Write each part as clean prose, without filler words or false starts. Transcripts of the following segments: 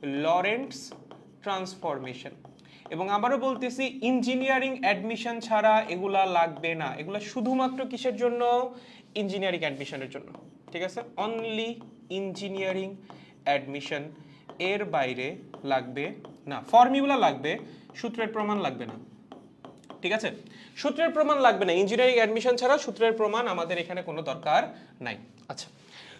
Lorentz transformation. এবং আবারও বলতেছি ইঞ্জিনিয়ারিং অ্যাডমিশন ছাড়া এগুলা লাগবে না, এগুলা শুধুমাত্র কিসের জন্য? ইঞ্জিনিয়ারিং অ্যাডমিশনের জন্য, ঠিক আছে? অনলি ইঞ্জিনিয়ারিং অ্যাডমিশন, এর বাইরে লাগবে না। ফর্মুলা লাগবে, সূত্রের প্রমাণ লাগবে না, ঠিক আছে? সূত্রের প্রমাণ লাগবে না, ইঞ্জিনিয়ারিং অ্যাডমিশন ছাড়া সূত্রের প্রমাণ আমাদের এখানে কোনো দরকার নাই। আচ্ছা,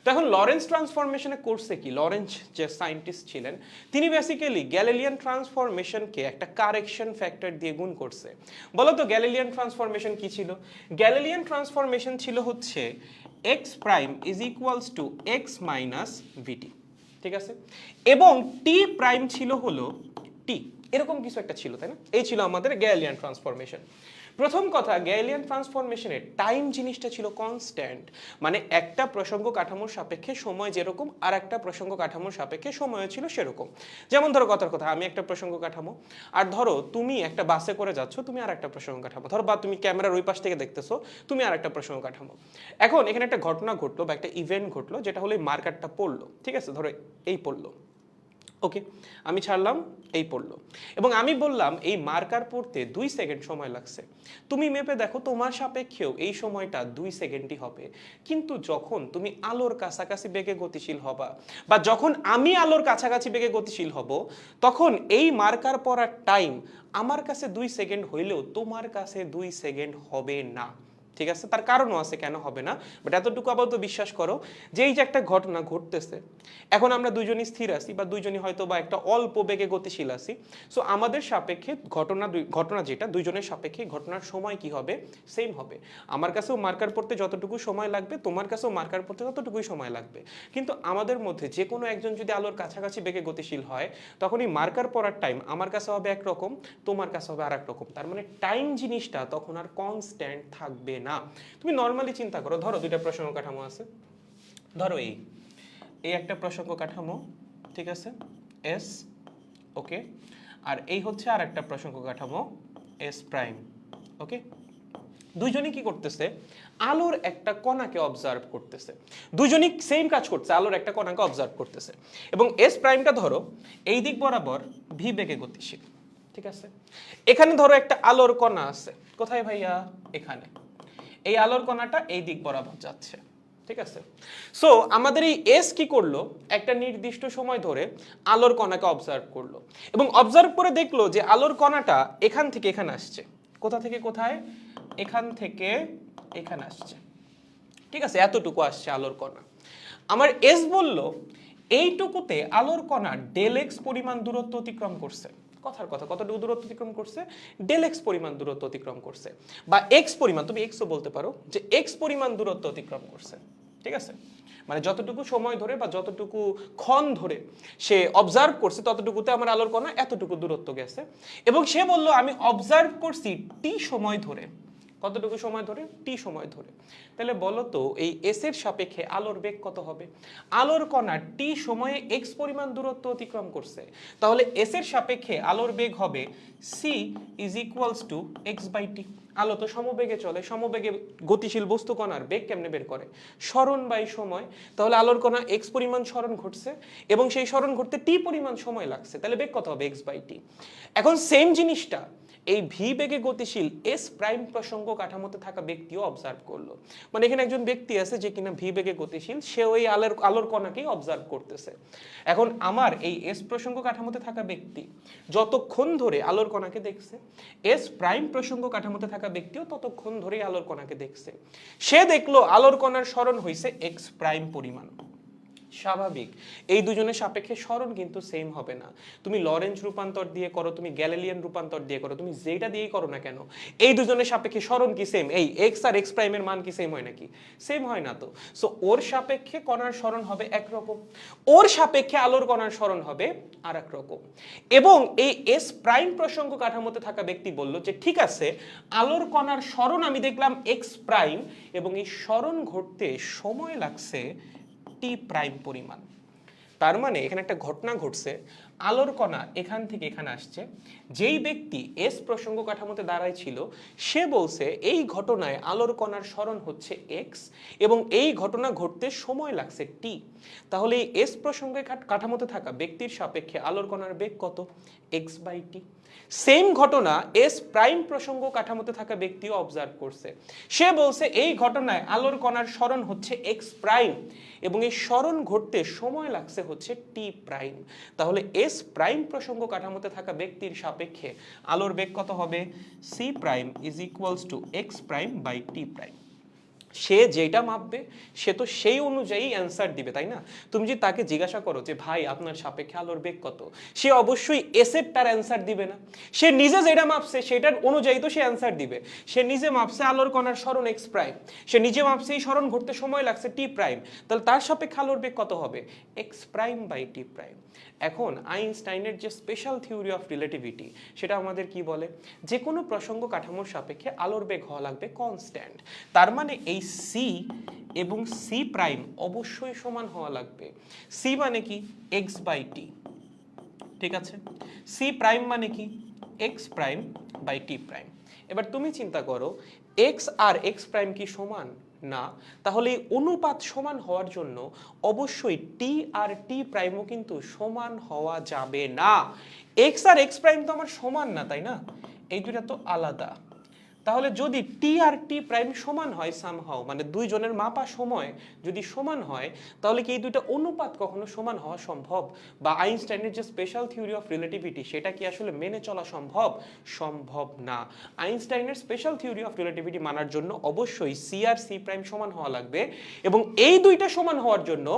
তো এখন লরেন্টজ ট্রান্সফরমেশনে করছে কি? লরেন্টজ যে সায়েন্টিস্ট ছিলেন তিনি বেসিক্যালি গ্যালিলিয়ান ট্রান্সফরমেশনকে একটা কারেকশন ফ্যাক্টর দিয়ে গুণ করছে। বলো তো গ্যালিলিয়ান ট্রান্সফরমেশন কি ছিল? গ্যালিলিয়ান ট্রান্সফরমেশন ছিল হচ্ছে x prime is equals to x minus v t, ঠিক আছে? এবং t প্রাইম ছিল হলো t, এরকম কিছু একটা ছিল, তাই না? এই ছিল আমাদের গ্যালিলিয়ান ট্রান্সফরমেশন। প্রথম কথা, গ্যালিলিয়ান ট্রান্সফরমেশনের টাইম জিনিসটা ছিল কনস্ট্যান্ট, মানে একটা প্রসঙ্গ কাঠামোর সাপেক্ষে সময় যেরকম আর একটা প্রসঙ্গ কাঠামোর সাপেক্ষে সময় ছিল সেরকম। যেমন ধরো কথার কথা, আমি একটা প্রসঙ্গ কাঠামো, আর ধরো তুমি একটা বাসে করে যাচ্ছ, তুমি আর একটা প্রসঙ্গ কাঠামো, ধরো বা তুমি ক্যামেরার ওই পাশ থেকে দেখতেছো, তুমি আর একটা প্রসঙ্গ কাঠামো। এখন এখানে একটা ঘটনা ঘটলো বা একটা ইভেন্ট ঘটলো, যেটা হলো এই মার্কারটা পড়লো, ঠিক আছে? ধরো এই পড়লো, ওকে, আমি ছাড়লাম, এই পড়লো, এবং আমি বললাম এই মার্কার পড়তে 2 সেকেন্ড সময় লাগছে। তুমি মেপে দেখো তোমার সাপেক্ষেও এই সময়টা 2 সেকেন্ডই হবে। কিন্তু যখন তুমি আলোর কাছাকাছি বেগে গতিশীল হবা, বা যখন আমি আলোর কাছাকাছি বেগে গতিশীল হব, তখন এই মার্কার পড়ার টাইম আমার কাছে 2 সেকেন্ড হইলেও তোমার কাছে 2 সেকেন্ড হবে না, ঠিক আছে? তার কারণও আছে কেন হবে না, বাট এতটুকু আপাতত বিশ্বাস করো যে এই যে একটা ঘটনা ঘটতেছে, এখন আমরা দুইজনই স্থির আছি বা দুইজনই হয়তো বা একটা অল্প বেগে গতিশীল আছি। সো আমাদের সাপেক্ষে ঘটনা যেটা দুইজনের সাপেক্ষে ঘটনার সময় কি হবে? সেম হবে। আমার কাছেও মার্কার পড়তে যতটুকু সময় লাগবে, তোমার কাছেও মার্কার পড়তে ততটুকুই সময় লাগবে। কিন্তু আমাদের মধ্যে যে কোনো একজন যদি আলোর কাছাকাছি বেগে গতিশীল হয়, তখন এই মার্কার পড়ার টাইম আমার কাছে হবে একরকম, তোমার কাছে হবে আর এক রকম। তার মানে টাইম জিনিসটা তখন আর কনস্ট্যান্ট থাকবে না। তুমি নর্মালি চিন্তা করো, ধরো দুইটা প্রসঙ্গ কাঠামো আছে, ধরো এই একটা প্রসঙ্গ কাঠামো, ঠিক আছে, এস, ওকে, আর এই হচ্ছে আর একটা প্রসঙ্গ কাঠামো এস প্রাইম, ওকে। দুইজনই কি করতেছে? আলোর একটা কণাকে অবজার্ভ করতেছে, দুইজনই সেম কাজ করছে, আলোর একটা কণাকে অবজার্ভ করতেছে। এবং এস প্রাইমটা ধরো এই দিক বরাবর ভি বেগে গতিশীল, ঠিক আছে? এখানে ধরো একটা আলোর কণা আছে, কোথায় ভাইয়া? এখানে। এই আলোর কণাটা এই দিক বরাবর যাচ্ছে, ঠিক আছে? সো আমাদের এই এস কি করলো? একটা নির্দিষ্ট সময় ধরে আলোর কণাকে অবজার্ভ করলো, এবং অবজার্ভ করে দেখলো যে আলোর কণাটা এখান থেকে এখানে আসছে। কোথা থেকে কোথায়? এখান থেকে এখানে আসছে, ঠিক আছে? এতটুকু আসছে আলোর কণা। আমার এস বলল এইটুকুতে আলোর কণা ডেল এক্স পরিমাণ দূরত্ব অতিক্রম করছে। কথার কথা, কতটুকু দূরত্ব অতিক্রম করছে? ডেল এক্স পরিমাণ দূরত্ব অতিক্রম করছে, বা এক্স পরিমাণ, তুমি এক্সও বলতে পারো, যে এক্স পরিমাণ দূরত্ব অতিক্রম করছে, ঠিক আছে? মানে যতটুকু সময় ধরে বা যতটুকু ক্ষণ ধরে সে অবজার্ভ করছে, ততটুকুতে আমার আলোর কণা এতটুকু দূরত্ব গেছে। এবং সে বলল আমি অবজার্ভ করছি টি সময় ধরে। কতটুকু সময় ধরে? টি সময় ধরে। তাহলে বলো তো এই এস এর সাপেক্ষে আলোর বেগ কত হবে? আলোর কণা টি সময়ে এক্স পরিমাণ দূরত্ব অতিক্রম করছে, তাহলে এস এর সাপেক্ষে আলোর বেগ হবে c is equals to x by t. আলো তো সমবেগে চলে, সমবেগে গতিশীল বস্তু কণার বেগ কেমনে বের করে? সরণ বাই সময়। তাহলে আলোর কণা এক্স পরিমাণ সরণ ঘটছে এবং সেই সরণ ঘটতে টি পরিমাণ সময় লাগছে, তাহলে বেগ কত হবে? এক্স বাই টি। এখন সেম জিনিসটা এই ভি বেগে গতিশীল এস প্রাইম প্রসঙ্গ কাঠামোতে থাকা ব্যক্তিও অবজার্ভ করলো। মানে এখানে একজন ব্যক্তি আছে যে কিনা ভি বেগে গতিশীল, সে ওই আলোর কণাকেই অবজার্ভ করতেছে। এখন আমার এই এস প্রসঙ্গ কাঠামোতে থাকা ব্যক্তি যতক্ষণ ধরে আলোর কণাকে দেখছে, এস প্রাইম প্রসঙ্গ কাঠামোতে থাকা ব্যক্তিও ততক্ষণ ধরেই আলোর কণাকে দেখছে। সে দেখলো আলোর কণার সরণ হইছে এক্স প্রাইম পরিমাণ। স্বাভাবিক, এই দুজনের সাপেক্ষে সরণ কিন্তু সেম হবে না। তুমি লরেঞ্জ রূপান্তর দিয়ে করো, তুমি গ্যালিলিয়ান রূপান্তর দিয়ে করো, তুমি যেটা দিয়েই করো না কেন, এই দুজনের সাপেক্ষে সরণ কি সেম? এই এক্স আর এক্স প্রাইমের মান কি সেম হয় নাকি? সেম হয় না তো। সো ওর সাপেক্ষে কণার সরণ হবে একরকম, ওর সাপেক্ষে আলোর কণার সরণ হবে আর এক রকম। এবং এই এস প্রাইম প্রসঙ্গ কাঠামোতে থাকা ব্যক্তি বলল যে ঠিক আছে, আলোর কণার সরণ আমি দেখলাম এক্স প্রাইম, এবং এই সরণ ঘটতে সময় লাগছে টি প্রাইম পরিমাণ। তার মানে এখানে একটা ঘটনা ঘটছে, আলোর কণা এখান থেকে এখানে আসছে, যেই ব্যক্তি এস প্রসঙ্গ কাঠামোতে দাঁড়ায় ছিল সে বলছে এই ঘটনায় আলোর কণার সরণ হচ্ছে এক্স এবং এই ঘটনা ঘটতে সময় লাগছে টি। তাহলে এই এস প্রসঙ্গে কাঠামোতে থাকা ব্যক্তির সাপেক্ষে আলোর কণার বেগ কত? X by t. সেম ঘটনা এস প্রাইম প্রসঙ্গ কাঠামোতে থাকা ব্যক্তিও অবজার্ভ করছে, সে বলছে এই ঘটনায় আলোর কণার সরণ হচ্ছে এক্স প্রাইম এবং এই সরণ ঘটতে সময় লাগছে হচ্ছে টি প্রাইম। তাহলে এস প্রাইম প্রসঙ্গ কাঠামোতে থাকা ব্যক্তির সাপেক্ষে আলোর বেগ কত হবে? C prime is equals to x prime by t prime. সে যেটা মাপবে সে তো সেই অনুযায়ী অ্যান্সার দিবে, তাই না? তুমি যদি তাকে জিজ্ঞাসা করো যে ভাই আপনার সাপেক্ষে আলোর বেগ কত, সে অবশ্যই এসের তার অ্যান্সার দিবে না। সে নিজে যেটা মাপছে সেটার অনুযায়ী তো সে অ্যান্সার দিবে। সে নিজে মাপছে আলোর কণার সরণ এক্স প্রাইম, সে নিজে মাপছে এই সরণ ঘটতে সময় লাগছে টি প্রাইম, তাহলে তার সাপেক্ষে আলোর বেগ কত হবে? X prime by t prime. এখন আইনস্টাইনের যে স্পেশাল থিওরি অফ রিলেটিভিটি সেটা আমাদের কি বলে? যে কোনো প্রসঙ্গ কাঠামোর সাপেক্ষে আলোর বেগ হওয়া লাগবে কনস্ট্যান্ট। তার মানে এই সি এবং সি প্রাইম অবশ্যই সমান হওয়া লাগবে। সি মানে কি? এক্স বাই টি, ঠিক আছে? সি প্রাইম মানে কি? X prime by t prime. এবার তুমি চিন্তা করো, এক্স আর এক্স প্রাইম কি সমান? না। তাহলে অনুপাত সমান হওয়ার জন্য অবশ্যই টি আর টি প্রাইমও কিন্তু সমান হওয়া যাবে না। এক্স আর এক্স প্রাইম তো আমার সমান না, তাই না? এই দুইটা তো আলাদা। তাহলে যদি টি আর টি প্রাইম সমান হয় সামহাও, মানে দুইজনের মাপা সময় যদি সমান হয়, তাহলে কি এই দুইটা অনুপাত কখনো সমান হওয়া সম্ভব? বা আইনস্টাইনের যে স্পেশাল থিওরি অফ রিলেটিভিটি সেটা কি আসলে মেনে চলা সম্ভব? সম্ভব না। আইনস্টাইনের স্পেশাল থিওরি অফ রিলেটিভিটি মানার জন্য অবশ্যই সি আর সি প্রাইম সমান হওয়া লাগবে এবং এই দুইটা সমান হওয়ার জন্য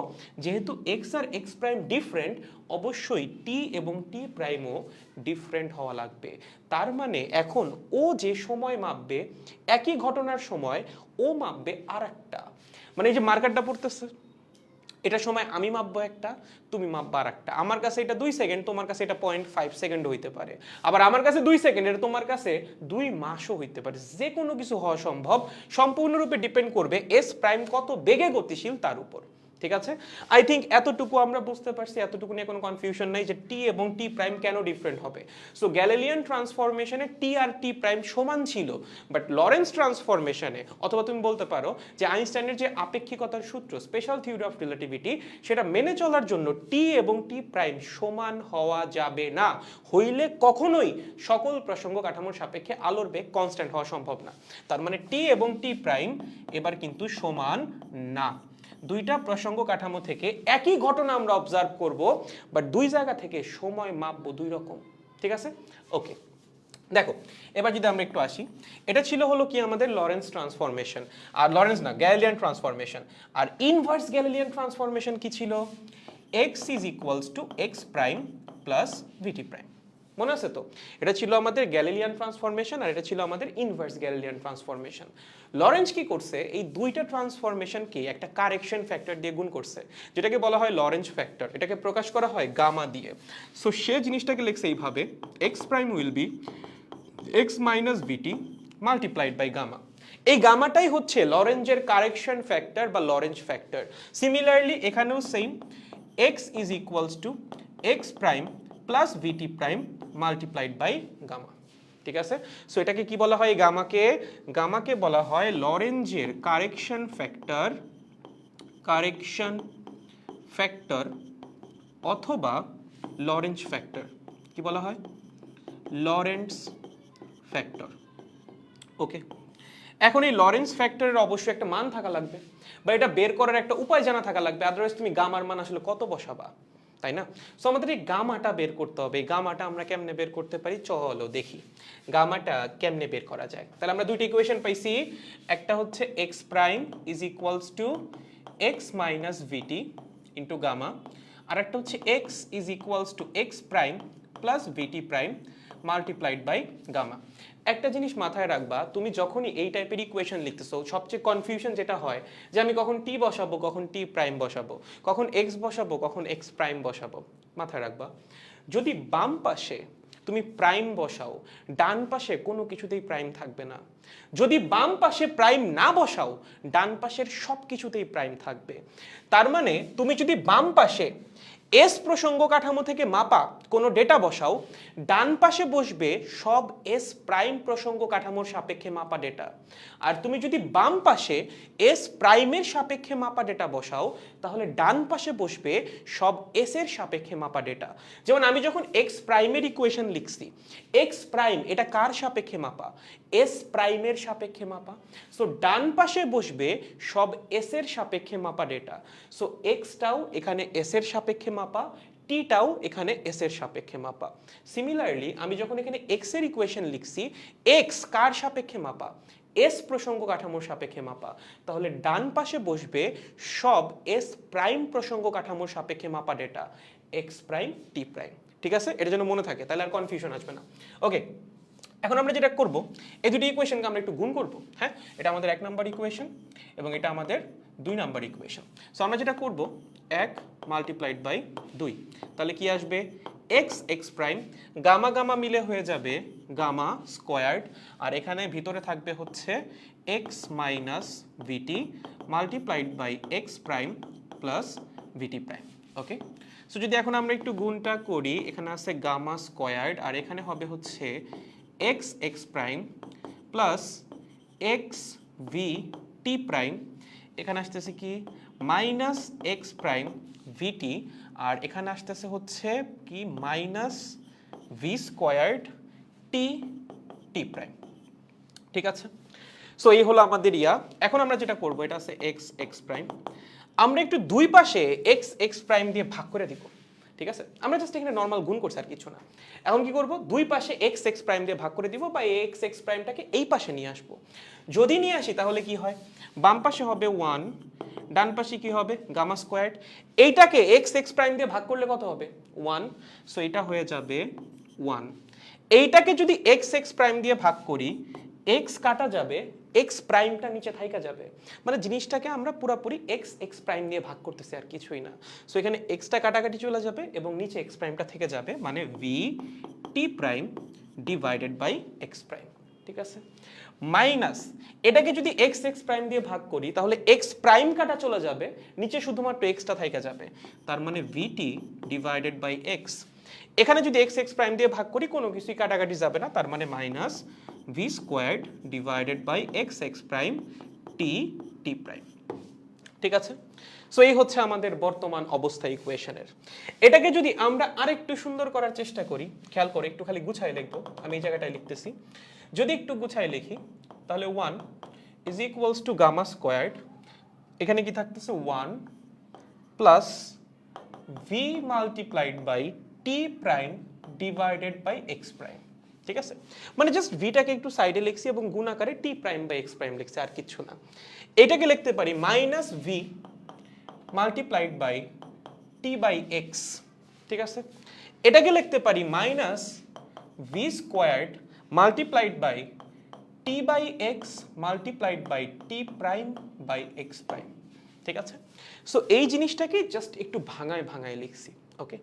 যেহেতু এক্স আর এক্স প্রাইম ডিফারেন্ট, অবশ্যই টি এবং টি প্রাইমও ডিফারেন্ট হওয়া লাগবে। তার মানে এখন ও যে সময় মাপবে একই ঘটনার সময় ও মাপবে আর একটা, মানে এই যে মার্কারটা পড়তেছে এটা সময় আমি মাপবো একটা, তুমি মাপবা আর একটা। আমার কাছে এটা 2 সেকেন্ড, তোমার কাছে এটা 0.5 সেকেন্ড হইতে পারে। আবার আমার কাছে 2 সেকেন্ড, এটা তোমার কাছে 2 মাসও হইতে পারে। যে কোনো কিছু হওয়া সম্ভব, সম্পূর্ণরূপে ডিপেন্ড করবে এস প্রাইম কত বেগে গতিশীল তার উপর। ঠিক আছে? আই থিঙ্ক এতটুকু আমরা বুঝতে পারছি, এতটুকু নিয়ে কোনো কনফিউশন নাই যে টি এবং টি প্রাইম কেন ডিফারেন্ট হবে। সো গ্যালিলিয়ান ট্রান্সফরমেশনে টি আর টি প্রাইম সমান ছিল, বাট লরেন্স ট্রান্সফরমেশনে, অথবা তুমি বলতে পারো যে আইনস্টাইনের যে আপেক্ষিকতার সূত্র স্পেশাল থিওরি অফ রিলেটিভিটি সেটা মেনে চলার জন্য টি এবং টি প্রাইম সমান হওয়া যাবে না। হইলে কখনোই সকল প্রসঙ্গ কাঠামোর সাপেক্ষে আলোর বেগ কনস্ট্যান্ট হওয়া সম্ভব না। তার মানে টি এবং টি প্রাইম এবার কিন্তু সমান না। দুইটা প্রসঙ্গ কাঠামো থেকে একই ঘটনা আমরা অবজার্ভ করব, বাট দুই জায়গা থেকে সময় মাপবো দুই রকম। ঠিক আছে? ওকে, দেখো এবার যদি আমরা একটু আসি, এটা ছিল হলো কি আমাদের লরেন্স ট্রান্সফরমেশন, আর লরেন্স না গ্যালিলিয়ান ট্রান্সফরমেশন। আর ইনভার্স গ্যালিলিয়ান ট্রান্সফরমেশন কি ছিল? X is equals to x prime plus VT prime. মনে আছে তো? এটা ছিল আমাদের গ্যালিলিয়ান ট্রান্সফরমেশন আর এটা ছিল আমাদের ইনভার্স গ্যালিলিয়ান ট্রান্সফরমেশন। লরেন্স কি করছে? এই দুইটা ট্রান্সফরমেশনকে একটা কারেকশন ফ্যাক্টর দিয়ে গুণ করছে, যেটাকে বলা হয় লরেন্স ফ্যাক্টর। এটাকে প্রকাশ করা হয় গামা দিয়ে। সো সে জিনিসটাকে লিখছে এইভাবে, x prime will be x minus VT multiplied by gamma. এই গামাটাই হচ্ছে লরেঞ্জের কারেকশন ফ্যাক্টর বা লরেঞ্জ ফ্যাক্টর। সিমিলারলি এখানেও same, x is equals to x prime plus VT prime multiplied by gamma. ঠিক আছে? সো এটাকে কি বলা হয়? গামাকে বলা হয় লরেঞ্জের কারেকশন ফ্যাক্টর অথবা লরেঞ্জ ফ্যাক্টর। কি বলা হয়? Lawrence factor. ওকে, এখন এই লরেন্স ফ্যাক্টরের অবশ্যই একটা মান থাকা লাগবে, বা এটা বের করার একটা উপায় জানা থাকা লাগবে, আদারওয়াইজ তুমি গামার মান আসলে কত বসাবা, তাই না? সো আমাদের এই গামাটা বের করতে হবে। এই গামাটা আমরা কেমনে বের করতে পারি? চলো দেখি গামাটা কেমনে বের করা যায়। তাহলে আমরা দুইটা ইকুয়েশন পাইছি, একটা হচ্ছে x prime is equals to x minus v t into gamma, আর একটা হচ্ছে x is equals to x prime plus VT prime multiplied by gamma. একটা জিনিস মাথায় রাখবা, তুমি যখনই এই টাইপের ইকুয়েশন লিখতেছো সবচেয়ে কনফিউশন যেটা হয় যে আমি কখন টি বসাবো, কখন টি প্রাইম বসাবো, কখন এক্স বসাবো, কখন এক্স প্রাইম বসাবো। মাথায় রাখবা, যদি বাম পাশে তুমি প্রাইম বসাও, ডান পাশে কোনো কিছুতেই প্রাইম থাকবে না। যদি বাম পাশে প্রাইম না বসাও, ডান পাশের সব কিছুতেই প্রাইম থাকবে। তার মানে তুমি যদি বাম পাশে এস প্রসঙ্গ কাঠামো থেকে মাপা কোনো ডেটা বসাও, ডান পাশে বসবে সব এস প্রাইম প্রসঙ্গ কাঠামোর সাপেক্ষে মাপা ডেটা। আর তুমি যদি বাম পাশে এস প্রাইমের সাপেক্ষে মাপা ডেটা বসাও, তাহলে ডান পাশে বসবে সব এস এর সাপেক্ষে মাপা ডেটা। যেমন আমি যখন এক্স প্রাইমের ইকুয়েশন লিখছি, এক্স প্রাইম এটা কার সাপেক্ষে মাপা? এস প্রাইমের সাপেক্ষে মাপা। সো ডান পাশে বসবে সব এস এর সাপেক্ষে মাপা ডেটা। সো এক্সটাও এখানে এস এর সাপেক্ষে মাপা, টিটাও এখানে এস এর সাপেক্ষে মাপা। সিমিলারলি আমি যখন এখানে এক্স এর ইকুয়েশন লিখছি, এক্স কার সাপেক্ষে মাপা? এস প্রসঙ্গ কাঠামোর সাপেক্ষে মাপা। তাহলে ডান পাশে বসবে সব এস প্রাইম প্রসঙ্গ কাঠামোর সাপেক্ষে মাপা ডেটা, এক্স প্রাইম টি প্রাইম। ঠিক আছে, এটা যেন মনে থাকে, তাহলে আর কনফিউশন আসবে না। ওকে, এখন আমরা যেটা করব, এই দুটি ইকুয়েশনকে আমরা একটু গুণ করব। হ্যাঁ, এটা আমাদের 1 নাম্বার ইকুয়েশন এবং এটা আমাদের 2 নাম্বার ইকুয়েশন। সো আমরা যেটা করব, 1 মাল্টিপ্লাইড বাই 2, তাহলে কি আসবে? X x prime, gamma gamma মিলে হয়ে যাবে গামা স্কোয়ার্ড, আর এখানে ভিতরে থাকবে হচ্ছে x minus VT multiplied by x prime plus VT prime. Okay, so যদি এখন আমরা একটু গুণটা করি, এখানে আছে গামা স্কোয়ার্ড আর এখানে হবে হচ্ছে x x prime plus x V t prime, এখানে আসতেছে কি মাইনাস এক্স প্রাইম ভিটি, আর এখানে আসতেছে হচ্ছে কি মাইনাস ভি স্কোয়ার্ড টি টি প্রাইম। ঠিক আছে, সো এই হলো আমাদের ইয়া। এখন আমরা যেটা করব, এটা আছে এক্স এক্স প্রাইম, আমরা একটু দুই পাশে এক্স এক্স প্রাইম দিয়ে ভাগ করে দিব। ঠিক আছে, আমরা জাস্ট এখানে নর্মাল গুণ করছি আর কিছু না। এখন কি করব, দুই পাশে এক্স এক্স প্রাইম দিয়ে ভাগ করে দিব, বা এক্স এক্স প্রাইমটাকে এই পাশে নিয়ে আসবো। যদি নিয়ে আসি তাহলে কি হয়, বাম পাশে হবে 1, ডান পাশে কি হবে গামা স্কোয়ার্ড, এইটাকে এক্স এক্স প্রাইম দিয়ে ভাগ করলে কত হবে 1, সো এটা হয়ে যাবে 1। এইটাকে যদি এক্স এক্স প্রাইম দিয়ে ভাগ করি, এক্স কাটা যাবে, এক্স প্রাইমটা নিচে থাইকা যাবে, মানে জিনিসটাকে আমরা পুরোপুরি এক্স এক্স প্রাইম দিয়ে ভাগ করতেছি আর কিছুই না। সো এখানে এক্সটা কাটাকাটি চলে যাবে এবং নিচে এক্স প্রাইমটা থেকে যাবে, মানে v t prime divided by x prime. ঠিক আছে, মাইনাস এটাকে যদি এক্স এক্স প্রাইম দিয়ে ভাগ করি, তাহলে এক্স প্রাইম কাটা চলে যাবে, নিচে শুধুমাত্র এক্সটা থাইকা যাবে, তার মানে ভিটি ডিভাইডেড বাই এক্স। এখানে যদি এক্স এক্স প্রাইম দিয়ে ভাগ করি, কোনো কিছুই কাটাকাটি যাবে না, তার মানে minus v squared divided by x x prime t t prime. ঠিক আছে, সো এই হচ্ছে আমাদের বর্তমান অবস্থা ইকুয়েশনের। এটাকে যদি আমরা আরেকটু সুন্দর করার চেষ্টা করি, খেয়াল করে একটু খালি গুছায় লিখবো, আমি এই জায়গাটায় লিখতেছি, যদি একটু গুছায় লিখি তাহলে 1 is equals to gamma squared, এখানে কি থাকতেছে 1 plus v multiplied by t prime divided by x prime. ঠিক আছে, মানে জাস্ট ভিটাকে একটু সাইডে লিখছি এবং গুণ আকারে t prime by x prime লিখছি, আর কিছু না। এটাকে লিখতে পারি minus v multiplied by t by x. ঠিক আছে, এটাকে লিখতে পারি minus v squared multiplied by t by x multiplied by t prime by x prime. ঠিক আছে, সো এই জিনিসটাকে জাস্ট একটু ভাঙায় ভাঙায় লিখছি। ওকে,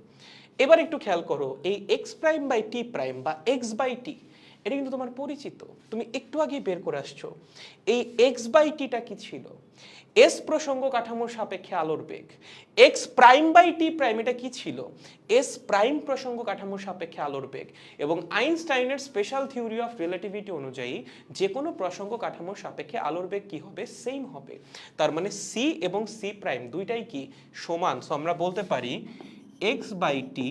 এবার একটু খেয়াল করো, এই x prime by t prime বা এক্স বাই টি, এটা কিন্তু তোমার পরিচিত, তুমি একটু আগে বের করে আসছো। এই এক্স বাই টিটা কি ছিল? এস প্রসঙ্গ কাঠামোর সাপেক্ষে আলোর বেগ। X prime by t prime এটা কি ছিল? এস প্রাইম প্রসঙ্গ কাঠামোর সাপেক্ষে আলোর বেগ। এবং আইনস্টাইনের স্পেশাল থিওরি অফ রিলেটিভিটি অনুযায়ী যে কোনো প্রসঙ্গ কাঠামোর সাপেক্ষে আলোর বেগ কি হবে? সেম হবে। তার মানে সি এবং সি প্রাইম দুইটাই কি সমান। সো আমরা বলতে পারি এক্স বাই টি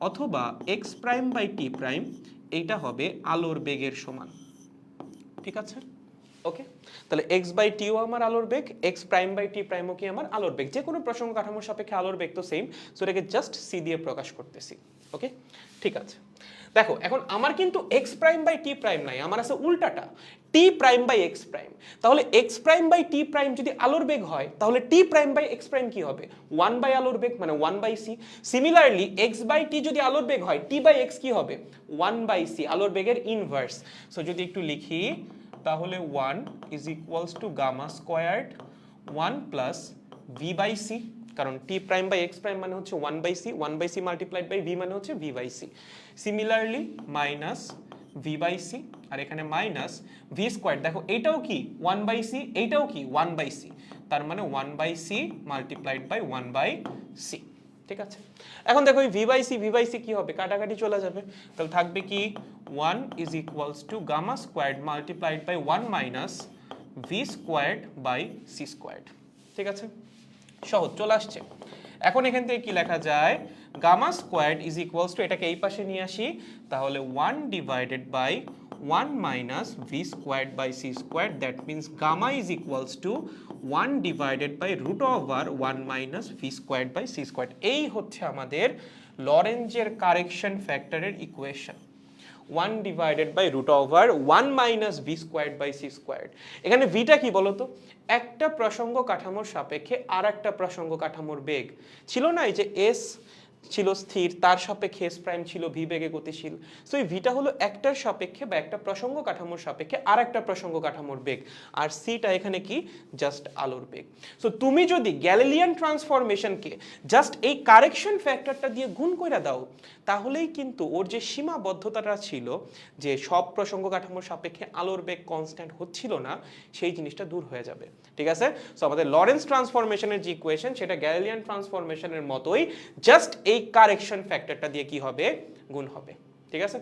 অথবা x prime by t prime এইটা হবে আলোর বেগের সমান। ঠিক আছে, ওকে, তাহলে এক্স বাই টিও আমার আলোর বেগ, এক্স প্রাইম বাই টি প্রাইমও কি আমার আলোর বেগ। যে কোনো প্রসঙ্গ কাঠামোর সাপেক্ষে আলোর বেগ তো সেম, সো এটাকে জাস্ট সি দিয়ে প্রকাশ করতেছি। ওকে, ঠিক আছে, দেখো এখন আমার কিন্তু x prime by t prime নাই, আমার আছে উল্টাটা t prime by x prime. তাহলে x prime by t prime যদি আলোর বেগ হয়, তাহলে t prime by x prime কি হবে? 1 বাই আলোর বেগ, মানে 1 by c. Similarly x by t যদি আলোর বেগ হয়, টি বাই এক্স কি হবে? 1 বাই সি, আলোর বেগের ইনভার্স। সো যদি একটু লিখি তাহলে 1 is equals to gamma squared 1 plus v by c, কারণ t prime by x prime মানে হচ্ছে 1 by c, 1 by c multiplied by v মানে হচ্ছে v by c. Similarly minus v by c, আর এখানে মাইনাস ভি স্কোয়ার। দেখো এইটাও কি 1 বাই সি, এইটাও কি 1 বাই সি, তার মানে 1 by c multiplied by 1 by c. ঠিক আছে, এখন দেখো এই ভি বাই সি কি হবে, কাটাকাটি চলে যাবে, তাহলে থাকবে কি 1 is equals to gamma squared multiplied by 1 minus v squared by c squared. ঠিক আছে, সহজ চলে আসছে। এখন এখান থেকে কি লেখা যায়, gamma squared is equals to, এটাকে এই পাশে নিয়ে আসি, তাহলে 1 divided by 1 minus v squared by c squared, that means gamma is equals to 1 divided by root over 1 minus v squared by c squared. এই হচ্ছে আমাদের লরেঞ্জের কারেকশন ফ্যাক্টরের equation, 1 divided by root over 1 minus v squared by c squared. এখানে ভিটা কি বলতো, একটা প্রসঙ্গ কাঠামোর সাপেক্ষে আর একটা প্রসঙ্গ কাঠামোর বেগ ছিল না, এই যে এস ছিল স্থির, তার সাপেক্ষে এস প্রাইম ছিল ভি বেগে গতিশীল। সো এই ভিটা হলো একটার সাপেক্ষে বা একটা প্রসঙ্গ কাঠামোর সাপেক্ষে আর একটা প্রসঙ্গ কাঠামোর বেগ, আর সিটা এখানে কি জাস্ট আলোর বেগ। সো তুমি যদি গ্যালিলিয়ান ট্রান্সফরমেশনকে জাস্ট এই কারেকশন ফ্যাক্টরটা দিয়ে গুণ করে দাও, তাহলেই কিন্তু ওর যে সীমাবদ্ধতাটা ছিল যে সব প্রসঙ্গ কাঠামোর সাপেক্ষে আলোর বেগ কনস্ট্যান্ট হচ্ছিল না, সেই জিনিসটা দূর হয়ে যাবে। ঠিক আছে, সো আমাদের লরেন্স ট্রান্সফরমেশনের যে ইকুয়েশন সেটা গ্যালিলিয়ান ট্রান্সফরমেশনের মতোই, জাস্ট এই কারেকশন ফ্যাক্টরটা দিয়ে কি হবে, গুণ হবে। ঠিক আছে,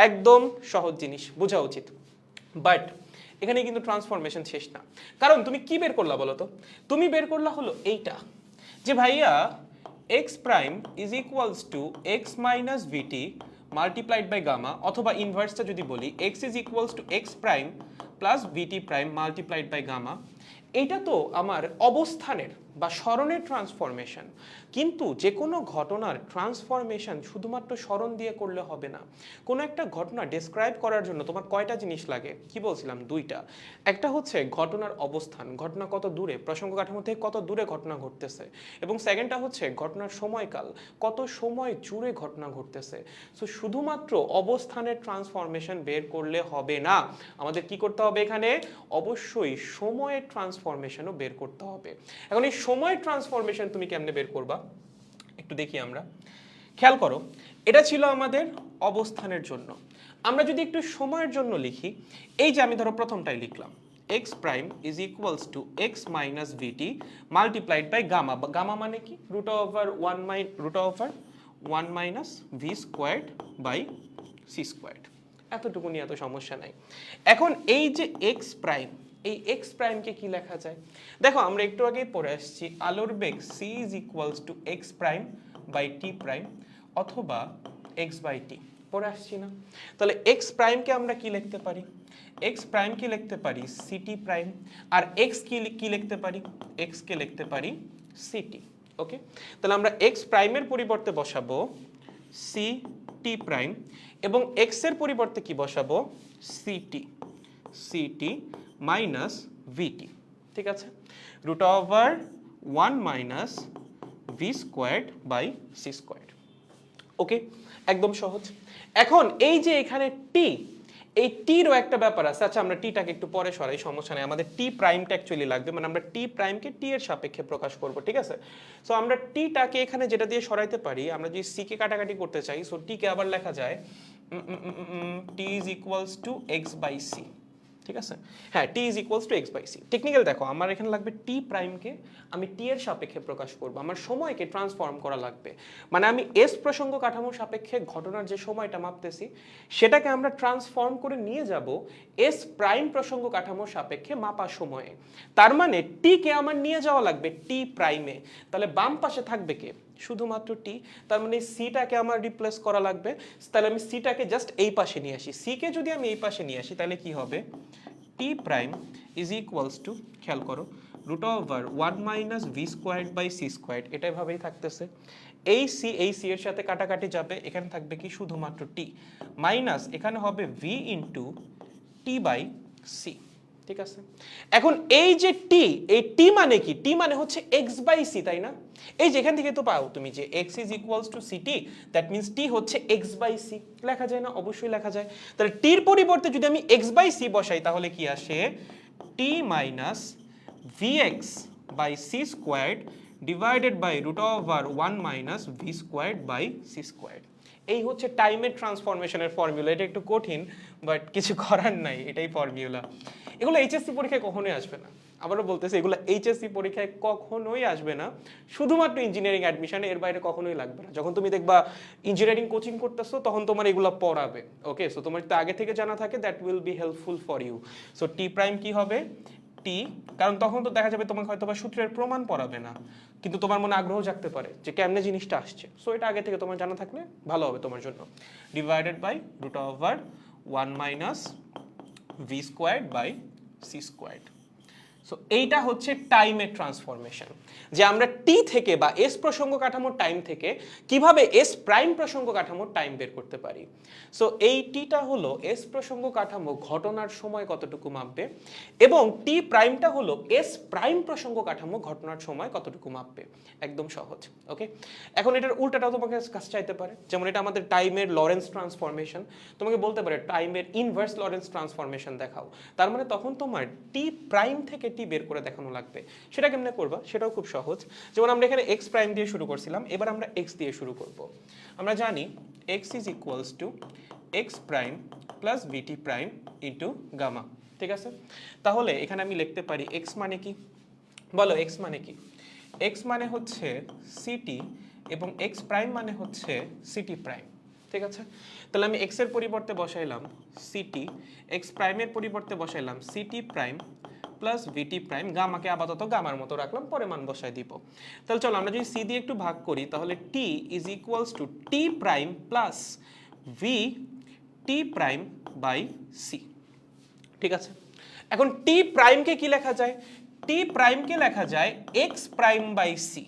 একদম সহজ জিনিস, বোঝা উচিত। বাট এখানে কিন্তু ট্রান্সফরমেশন শেষ না, কারণ তুমি কি বের করলা বলো তো, তুমি বের করলা হলো এইটা যে ভাইয়া x prime is equals to x minus VT multiplied by gamma, অথবা ইনভার্সটা যদি বলি x is equals to x prime plus VT prime multiplied by gamma. এটা তো আমার অবস্থানের বা স্মরণের ট্রান্সফরমেশন, কিন্তু যে কোনো ঘটনার ট্রান্সফরমেশন শুধুমাত্র স্মরণ দিয়ে করলে হবে না। কোনো একটা ঘটনা ডেসক্রাইব করার জন্য তোমার কয়টা জিনিস লাগে, কি বলছিলাম, দুইটা। একটা হচ্ছে ঘটনার অবস্থান, ঘটনা কত দূরে, প্রসঙ্গ কাঠামো থেকে কত দূরে ঘটনা ঘটতেছে, এবং সেকেন্ডটা হচ্ছে ঘটনার সময়কাল, কত সময় জুড়ে ঘটনা ঘটতেছে। সো শুধুমাত্র অবস্থানের ট্রান্সফরমেশন বের করলে হবে না, আমাদের কি করতে হবে, এখানে অবশ্যই সময়ের ট্রান্সফরমেশনও বের করতে হবে। এখন এই সময়ের ট্রান্সফরমেশন তুমি কেমনে বের করবা একটু দেখি আমরা। খেয়াল করো, এটা ছিল আমাদের অবস্থানের জন্য। আমরা যদি একটু সময়ের জন্য লিখি, এই যে আমি ধরো প্রথমটাই লিখলাম, x prime is equals to x minus VT multiplied by gamma. Gamma মানে কি, root over 1 minus v squared by c squared. এতটুকুনি, এত সমস্যা নাই। এখন এই যে x প্রাইম, এই x প্রাইমকে কি লেখা যায়, দেখো আমরা একটু আগেই পড়ে আসছি আলোর বেগ c is equals to x prime by t prime অথবা x বাই টি, পড়ে আসছি না? তাহলে x প্রাইমকে আমরা কি লিখতে পারি, x প্রাইমকে লিখতে পারি ct প্রাইম, আর x কি লিখতে পারি, x কে লিখতে পারি ct। ওকে, তাহলে আমরা x প্রাইমের পরিবর্তে বসাবো ct প্রাইম, এবং x এর পরিবর্তে কি বসাবো, ct মাইনাস ভিটি। ঠিক আছে, root over 1 minus v squared by c squared. Okay, একদম সহজ। এখন এই যে এখানে টি, এই টিরও একটা ব্যাপার আছে। আচ্ছা, আমরা টিটাকে একটু পরে সরাই, সমস্যা নেই, আমাদের টি প্রাইমটা অ্যাকচুয়ালি লাগবে, মানে আমরা টি প্রাইমকে টি এর সাপেক্ষে প্রকাশ করব। ঠিক আছে, সো আমরা টিটাকে এখানে যেটা দিয়ে সরাইতে পারি, আমরা যদি সি কে কাটাকাটি করতে চাই, সো টিকে আবার লেখা যায় t is equals to x by c. ঠিক আছে, হ্যাঁ, t is equals to x by c. Technical দেখো, আমার এখানে লাগবে টি প্রাইমকে আমি টি এর সাপেক্ষে প্রকাশ করব, আমার সময়কে ট্রান্সফর্ম করা লাগবে, মানে আমি এস প্রসঙ্গ কাঠামোর সাপেক্ষে ঘটনার যে সময়টা মাপতেছি সেটাকে আমরা ট্রান্সফর্ম করে নিয়ে যাব এস প্রাইম প্রসঙ্গ কাঠামোর সাপেক্ষে মাপা সময়ে। তার মানে টি কে আমার নিয়ে যাওয়া লাগবে টি প্রাইমে, তাহলে বাম পাশে থাকবে কে, শুধুমাত্র টি। তার মানে সিটাকে আমার রিপ্লেস করা লাগবে, তাহলে আমি সিটাকে জাস্ট এই পাশে নিয়ে আসি। সি কে যদি আমি এই পাশে নিয়ে আসি, তাহলে কি হবে, t prime is equals to, খেয়াল করো, root over 1 minus v squared by c squared, এটা এভাবেই থাকতেছে। এই সি এর সাথে কাটাকাটি যাবে, এখানে থাকবে কি শুধুমাত্র টি, মাইনাস এখানে হবে v into t by c. ঠিক আছে, এখন এই যে টি, এই টি মানে কি, টি মানে হচ্ছে এক্স বাই সি, তাই না? এই যেখান থেকে তো পাও তুমি যে x is equals to c t, that means t হচ্ছে এক্স বাই সি। লেখা যায় না? অবশ্যই লেখা যায়। তাহলে টির পরিবর্তে যদি আমি এক্স বাই সি বসাই, তাহলে কি আসে, t minus vx by c squared divided by root over 1 minus v squared by c squared. এই হচ্ছে টাইমের ট্রান্সফরমেশনের ফর্মুলা। এটা একটু কঠিন, বাট কিছু করার নাই, এটাই ফর্মুলা। এগুলো এইচএসসি পরীক্ষায় কখনোই আসবে না। আবারও বলতেছি, এগুলো এইচএসসি পরীক্ষায় কখনোই আসবে না, শুধুমাত্র ইঞ্জিনিয়ারিং অ্যাডমিশনে, এর বাইরে কখনোই লাগবে না। যখন তুমি দেখবা ইঞ্জিনিয়ারিং কোচিং করতেছো তখন তোমার এগুলো পড়াবে। ওকে, সো তোমার যদি আগে থেকে জানা থাকে that will be helpful for you. So t prime কি হবে? টি, কারণ তখন তো দেখা যাবে তোমাকে হয়তো বা সূত্রের প্রমাণ পড়াবে না, কিন্তু তোমার মনে আগ্রহ জাগতে পারে যে কেমনে জিনিসটা আসছে। সো এটা আগে থেকে তোমার জানা থাকলে ভালো হবে তোমার জন্য। Divided by root over 1 minus v squared by c squared. So এইটা হচ্ছে টাইমের ট্রান্সফরমেশন, যে আমরা টি থেকে বা এস প্রসঙ্গ কাঠামোর টাইম থেকে কিভাবে এস প্রাইম প্রসঙ্গ কাঠামোর টাইম বের করতে পারি। সো এই টিটা হলো এস প্রসঙ্গ কাঠামো ঘটনার সময় কতটুকু মাপবে, এবং টি প্রাইমটা হলো এস প্রাইম প্রসঙ্গ কাঠামো ঘটনার সময় কতটুকু মাপবে। একদম সহজ। ওকে, এখন এটার উল্টাটাও তোমাকে কাছে চাইতে পারে, যেমন এটা আমাদের টাইমের লরেন্স ট্রান্সফরমেশন, তোমাকে বলতে পারে টাইমের ইনভার্স লরেন্স ট্রান্সফরমেশন দেখাও। তার মানে তখন তোমার টি প্রাইম থেকে টি বের করে দেখানো লাগবে। সেটা কেমনে করবা? সেটাও খুব সহজ। যেমন আমরা এখানে এক্স প্রাইম দিয়ে শুরু করছিলাম, এবার আমরা এক্স দিয়ে শুরু করব। আমরা জানি x is equals to x prime plus VT prime into gamma. ঠিক আছে, তাহলে এখানে আমি লিখতে পারি এক্স মানে কি? বলো এক্স মানে কি? এক্স মানে হচ্ছে সিটি এবং এক্স প্রাইম মানে হচ্ছে সিটি প্রাইম। ঠিক আছে, তাহলে আমি এক্স এর পরিবর্তে বসাইলাম সিটি, এক্স প্রাইমের পরিবর্তে বসাইলাম সিটি প্রাইম প্লাস ভিটি প্রাইম, গামাকে আপাতত গামার মতো রাখলাম, পরে মান বসাই দিব। তাহলে চলো আমরা যদি সি দিয়ে একটু ভাগ করি, তাহলে t is equals to t prime plus v t prime by c. ঠিক আছে, এখন টি প্রাইমকে কি লেখা যায়? টি প্রাইমকে লেখা যায় এক্স প্রাইম বাই সি,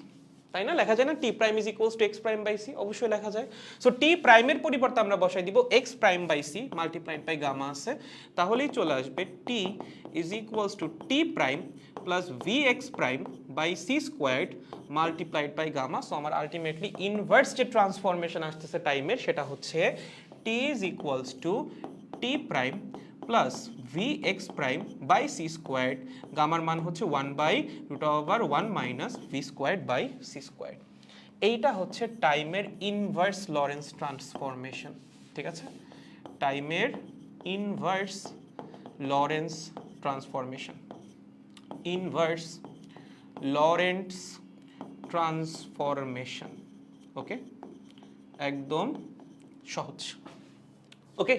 তাই না? লেখা যায় না t prime is equals to x prime by c? অবশ্যই লেখা যায়। সো টি প্রাইমের পরিবর্তে আমরা বসাই দিব x prime by c multiplied by gamma আছে, তাহলেই চলে আসবে t is equals to t prime plus v x prime by c squared multiplied by gamma. So আমার আলটিমেটলি ইনভার্স যে ট্রান্সফরমেশন আসতেছে টাইমের, সেটা হচ্ছে t is equals to t prime plus v x prime by c squared, গামার মান হচ্ছে 1 by root over 1 minus v squared by c squared. এইটা হচ্ছে টাইমের ইনভার্স লরেন্স ট্রান্সফরমেশন। ঠিক আছে, টাইমের inverse Lorentz transformation, inverse Lorentz transformation. Okay, একদম সহজ। ওকে।